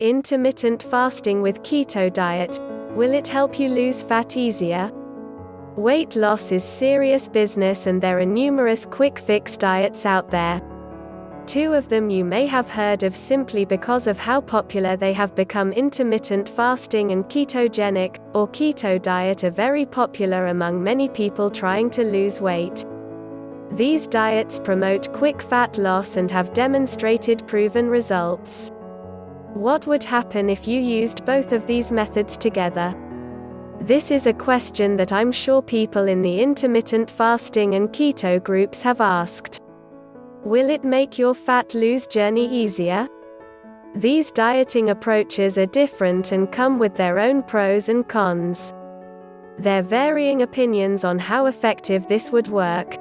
Intermittent fasting with keto diet. Will it help you lose fat easier? Weight loss is serious business and there are numerous quick fix diets out there. Two of them you may have heard of simply because of how popular they have become. Intermittent fasting and ketogenic, or keto diet, are very popular among many people trying to lose weight. These diets promote quick fat loss and have demonstrated proven results. What would happen if you used both of these methods together? This is a question that I'm sure people in the intermittent fasting and keto groups have asked. Will it make your fat lose journey easier? These dieting approaches are different and come with their own pros and cons. There are varying opinions on how effective this would work.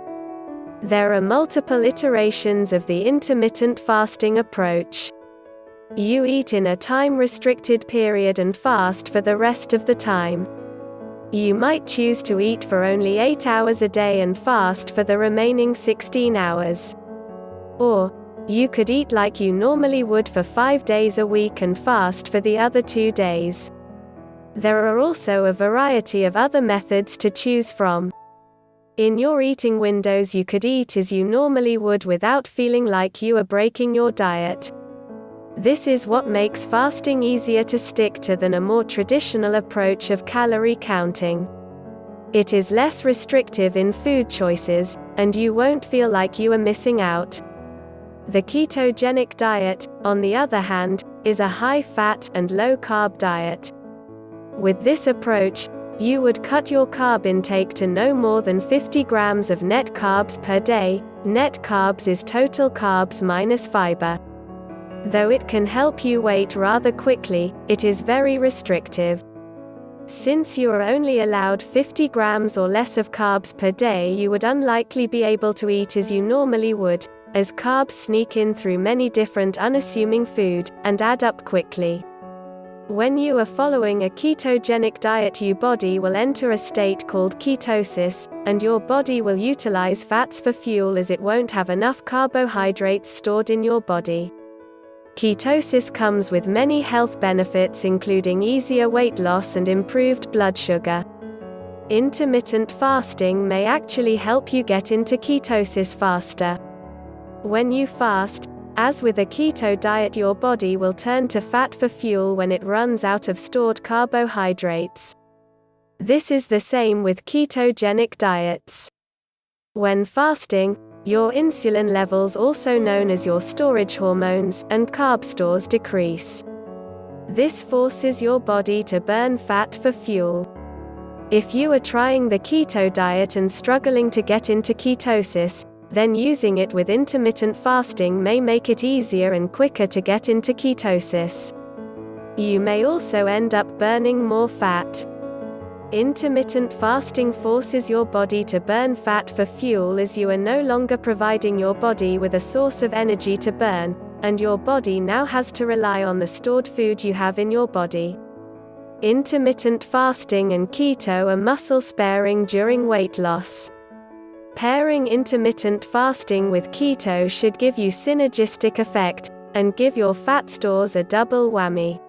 There are multiple iterations of the intermittent fasting approach. You eat in a time-restricted period and fast for the rest of the time. You might choose to eat for only 8 hours a day and fast for the remaining 16 hours. Or, you could eat like you normally would for 5 days a week and fast for the other 2 days. There are also a variety of other methods to choose from. In your eating windows you could eat as you normally would without feeling like you are breaking your diet. This is what makes fasting easier to stick to than a more traditional approach of calorie counting. It is less restrictive in food choices, and you won't feel like you are missing out. The ketogenic diet, on the other hand, is a high-fat and low-carb diet. With this approach, you would cut your carb intake to no more than 50 grams of net carbs per day. Net carbs is total carbs minus fiber. Though it can help you weight rather quickly, it is very restrictive. Since you are only allowed 50 grams or less of carbs per day, you would unlikely be able to eat as you normally would, as carbs sneak in through many different unassuming food, and add up quickly. When you are following a ketogenic diet, your body will enter a state called ketosis, and your body will utilize fats for fuel as it won't have enough carbohydrates stored in your body. Ketosis comes with many health benefits including easier weight loss and improved blood sugar. Intermittent fasting may actually help you get into ketosis faster. When you fast, as with a keto diet, your body will turn to fat for fuel when it runs out of stored carbohydrates. This is the same with ketogenic diets. When fasting, your insulin levels, also known as your storage hormones, and carb stores decrease. This forces your body to burn fat for fuel. If you are trying the keto diet and struggling to get into ketosis, then using it with intermittent fasting may make it easier and quicker to get into ketosis. You may also end up burning more fat. Intermittent fasting forces your body to burn fat for fuel as you are no longer providing your body with a source of energy to burn, and your body now has to rely on the stored food you have in your body. Intermittent fasting and keto are muscle sparing during weight loss. Pairing intermittent fasting with keto should give you synergistic effect, and give your fat stores a double whammy.